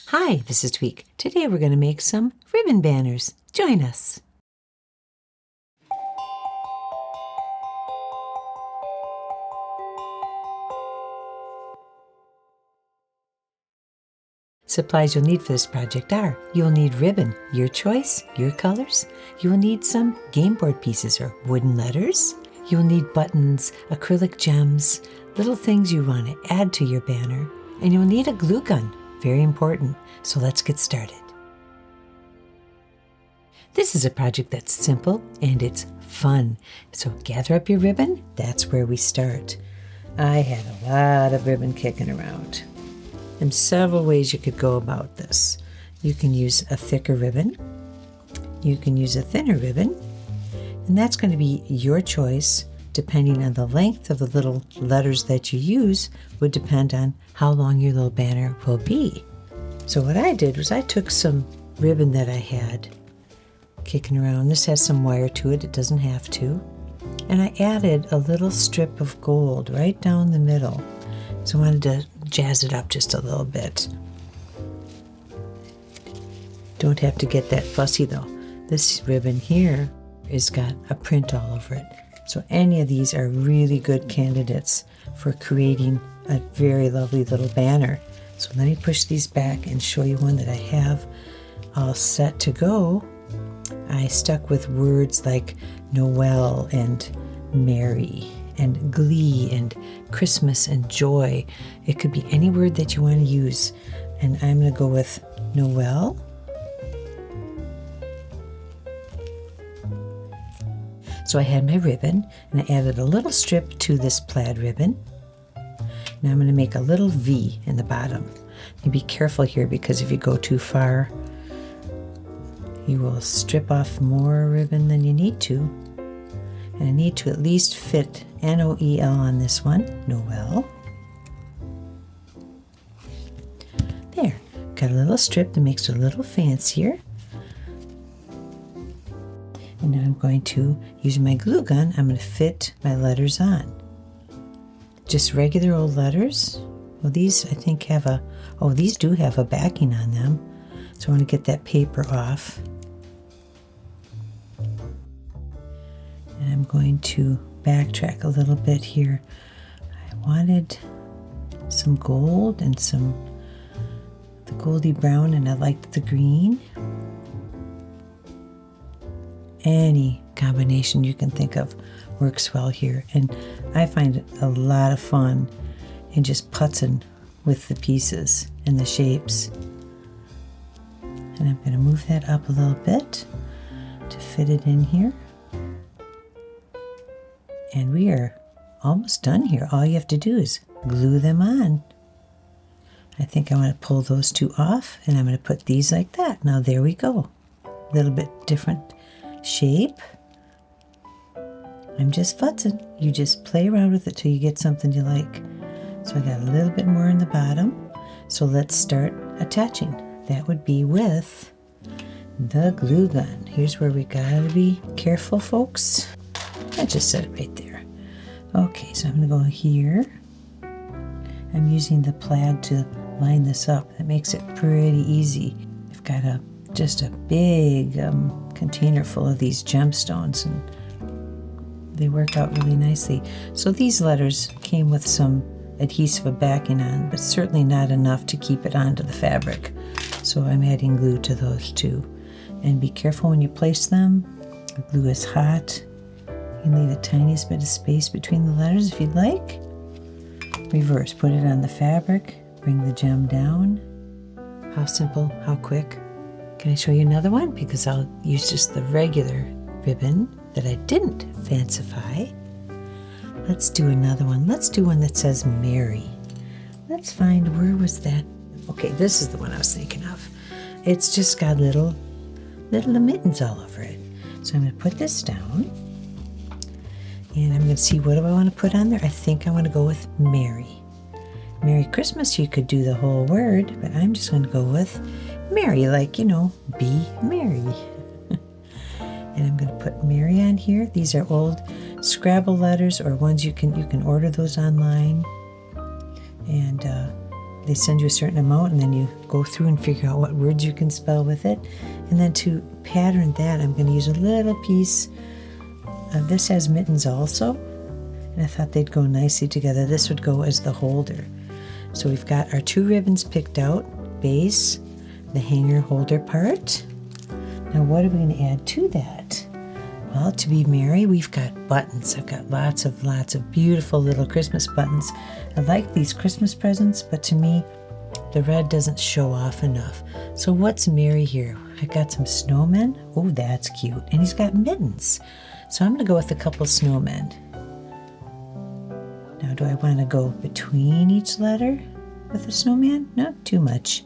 Hi, this is Tweek. Today we're going to make some ribbon banners. Join us. Supplies you'll need for this project are: you'll need ribbon, your choice, your colors. You will need some game board pieces or wooden letters. You'll need buttons, acrylic gems, little things you want to add to your banner. And you'll need a glue gun. Very important. So let's get started. This is a project that's simple and it's fun. So gather up your ribbon. That's where we start. I had a lot of ribbon kicking around. And several ways you could go about this. You can use a thicker ribbon. You can use a thinner ribbon. And that's going to be your choice. Depending on the length of the little letters that you use would depend on how long your little banner will be. So what I did was I took some ribbon that I had kicking around. This has some wire to it. It doesn't have to. And I added a little strip of gold right down the middle. So I wanted to jazz it up just a little bit. Don't have to get that fussy though. This ribbon here has got a print all over it. So any of these are really good candidates for creating a very lovely little banner. So let me push these back and show you one that I have all set to go. I stuck with words like Noel and Merry and glee and Christmas and joy. It could be any word that you want to use. And I'm going to go with Noel. So I had my ribbon and I added a little strip to this plaid ribbon. Now I'm going to make a little V in the bottom. You be careful here because if you go too far, you will strip off more ribbon than you need to. And I need to at least fit N-O-E-L on this one, Noel. There, got a little strip that makes it a little fancier. And now I'm going to, using my glue gun, I'm going to fit my letters on. Just regular old letters. Well, these I think have a, oh, these do have a backing on them. So I want to get that paper off. And I'm going to backtrack a little bit here. I wanted some gold and some, the goldy brown, and I liked the green. Any combination you can think of works well here. And I find it a lot of fun in just putzing with the pieces and the shapes. And I'm going to move that up a little bit to fit it in here. And we are almost done here. All you have to do is glue them on. I think I want to pull those two off and I'm going to put these like that. Now there we go. A little bit different shape. I'm just futzing. You just play around with it till you get something you like. So I got a little bit more in the bottom. So let's start attaching. That would be with the glue gun. Here's where we gotta be careful, folks. I just set it right there. Okay, so I'm gonna go here. I'm using the plaid to line this up. That makes it pretty easy. I've got just a big container full of these gemstones and they work out really nicely. So these letters came with some adhesive backing on, but certainly not enough to keep it onto the fabric. So I'm adding glue to those too. And be careful when you place them. The glue is hot. You can leave the tiniest bit of space between the letters if you'd like. Reverse, put it on the fabric, bring the gem down. How simple, how quick. Can I show you another one? Because I'll use just the regular ribbon that I didn't fancify. Let's do another one. Let's do one that says Mary. Let's find, where was that? Okay, this is the one I was thinking of. It's just got little mittens all over it. So I'm going to put this down. And I'm going to see, what do I want to put on there? I think I want to go with Mary. Merry Christmas, you could do the whole word, but I'm just going to go with Mary, like, you know, be merry. And I'm going to put Mary on here. These are old Scrabble letters or ones you can order those online. And they send you a certain amount, and then you go through and figure out what words you can spell with it. And then to pattern that, I'm going to use a little piece. This has mittens also, and I thought they'd go nicely together. This would go as the holder. So we've got our 2 ribbons picked out, base, the hanger holder part. Now what are we going to add to that? Well, to be merry, we've got buttons. I've got lots of beautiful little Christmas buttons. I like these Christmas presents, but to me, the red doesn't show off enough. So what's merry here? I got some snowmen. Oh, that's cute. And he's got mittens. So I'm going to go with a couple snowmen. Now, do I want to go between each letter with a snowman? Not too much.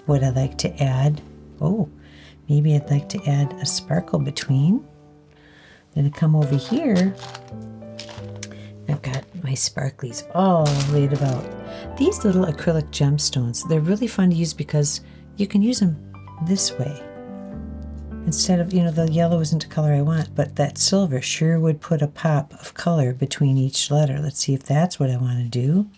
Would I like to add? Oh, maybe I'd like to add a sparkle between. Then I come over here. I've got my sparklies all laid about. These little acrylic gemstones, they're really fun to use because you can use them this way. Instead of, the yellow isn't a color I want, but that silver sure would put a pop of color between each letter. Let's see if that's what I want to do.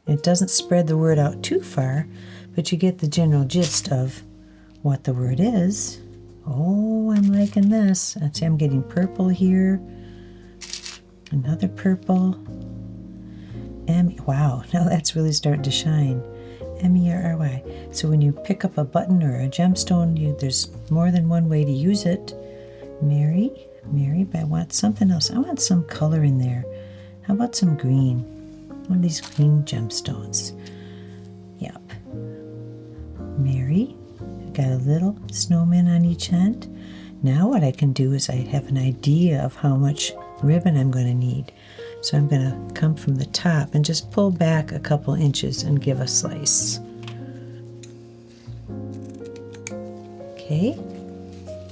It doesn't spread the word out too far, but you get the general gist of what the word is. Oh, I'm liking this. I'd say I'm getting purple here. Another purple. Wow, now that's really starting to shine. M-E-R-R-Y. So when you pick up a button or a gemstone, there's more than one way to use it. Merry, but I want something else. I want some color in there. How about some green? One of these green gemstones. Yep. Merry. I've got a little snowman on each end. Now what I can do is I have an idea of how much ribbon I'm going to need. So I'm going to come from the top and just pull back a couple inches and give a slice. Okay,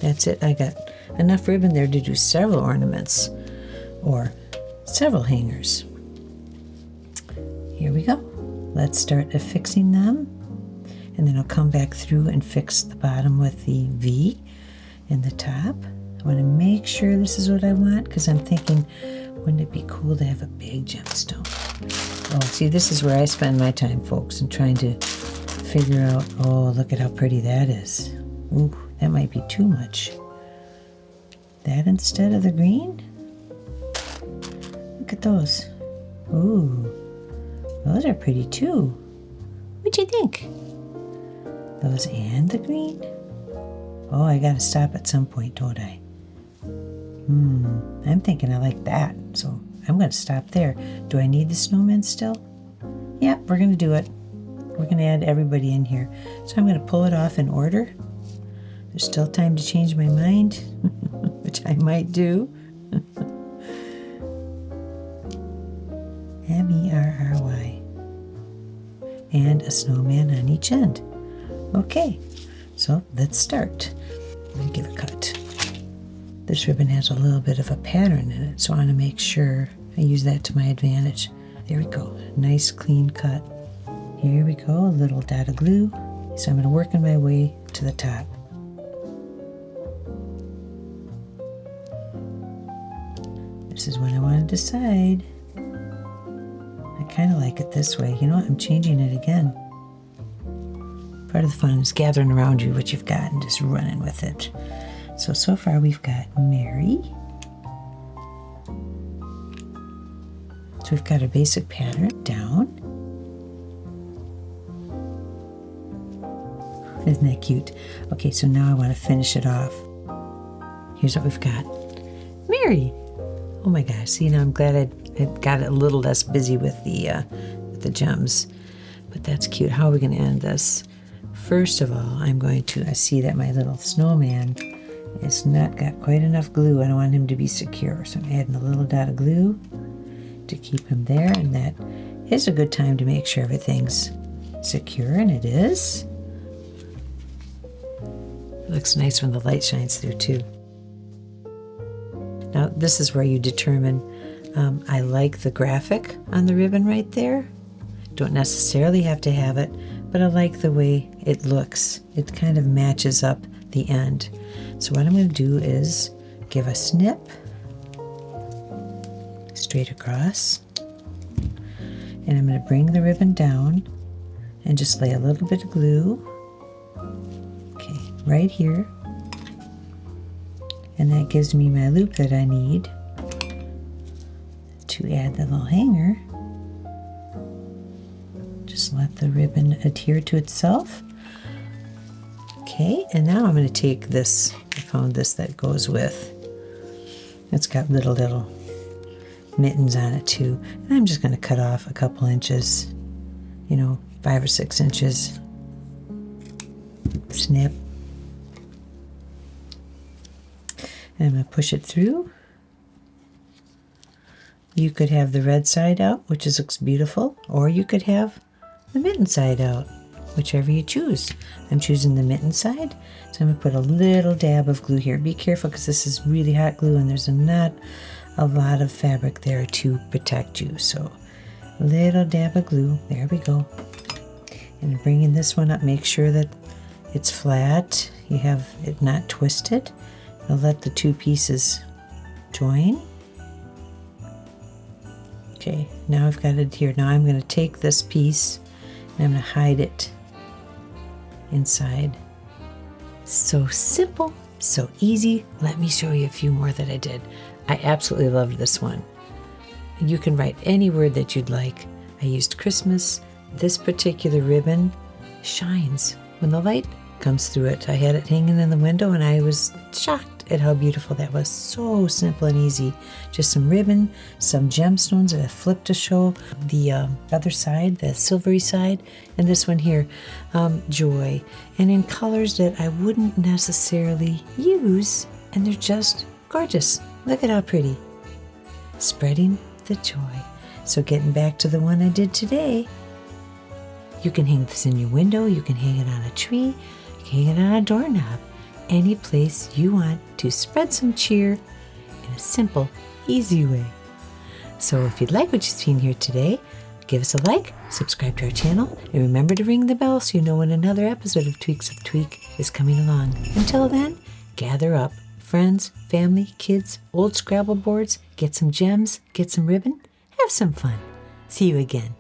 that's it. I got enough ribbon there to do several ornaments or several hangers. Here we go. Let's start affixing them, and then I'll come back through and fix the bottom with the V and the top. I want to make sure this is what I want because I'm thinking, wouldn't it be cool to have a big gemstone? Oh, see, this is where I spend my time, folks, and trying to figure out, oh, look at how pretty that is. Ooh, that might be too much. That instead of the green? Look at those. Ooh, those are pretty too. What'd you think? Those and the green? Oh, I gotta stop at some point, don't I? I'm thinking I like that, so I'm going to stop there. Do I need the snowman still? Yeah, we're going to do it. We're going to add everybody in here. So I'm going to pull it off in order. There's still time to change my mind, which I might do. M-E-R-R-Y. And a snowman on each end. Okay, so let's start. Let me give a cut. This ribbon has a little bit of a pattern in it, so I want to make sure I use that to my advantage. There we go. Nice clean cut. Here we go, a little dot of glue. So I'm going to work my way to the top. This is when I want to decide. I kind of like it this way. You know what? I'm changing it again. Part of the fun is gathering around you what you've got and just running with it. So far we've got Mary. So we've got a basic pattern down. Isn't that cute? Okay, so now I want to finish it off. Here's what we've got. Mary! Oh my gosh, see, now I'm glad I got it a little less busy with the gems. But that's cute. How are we going to end this? First of all, I'm going to, I see that my little snowman it's not got quite enough glue. I don't want him to be secure, so I'm adding a little dot of glue to keep him there, and that is a good time to make sure everything's secure, and it is. It looks nice when the light shines through too. Now this is where you determine, I like the graphic on the ribbon right there. Don't necessarily have to have it, but I like the way it looks. It kind of matches up the end. So what I'm going to do is give a snip straight across, and I'm going to bring the ribbon down and just lay a little bit of glue, okay, right here. And that gives me my loop that I need to add the little hanger. Just let the ribbon adhere to itself. Okay, and now I'm going to take this, I found this that goes with, it's got little mittens on it too. And I'm just going to cut off a couple inches, 5 or 6 inches. Snip. And I'm going to push it through. You could have the red side out, which looks beautiful, or you could have the mitten side out, whichever you choose. I'm choosing the mitten side, so I'm going to put a little dab of glue here. Be careful because this is really hot glue and there's not a lot of fabric there to protect you. So a little dab of glue, there we go. And bringing this one up, make sure that it's flat, you have it not twisted. I'll let the two pieces join. Okay, now I've got it here. Now I'm going to take this piece and I'm going to hide it inside. So simple, so easy. Let me show you a few more that I did. I absolutely loved this one. You can write any word that you'd like. I used Christmas. This particular ribbon shines when the light comes through it. I had it hanging in the window and I was shocked at how beautiful that was. So simple and easy. Just some ribbon, some gemstones that I flipped to show the other side, the silvery side, and this one here, joy. And in colors that I wouldn't necessarily use, and they're just gorgeous. Look at how pretty. Spreading the joy. So getting back to the one I did today, you can hang this in your window, you can hang it on a tree, you can hang it on a doorknob, any place you want to spread some cheer in a simple, easy way. So if you'd like what you've seen here today, give us a like, subscribe to our channel, and remember to ring the bell so you know when another episode of Tweaks of Tweek is coming along. Until then, gather up friends, family, kids, old Scrabble boards, get some gems, get some ribbon, have some fun. See you again.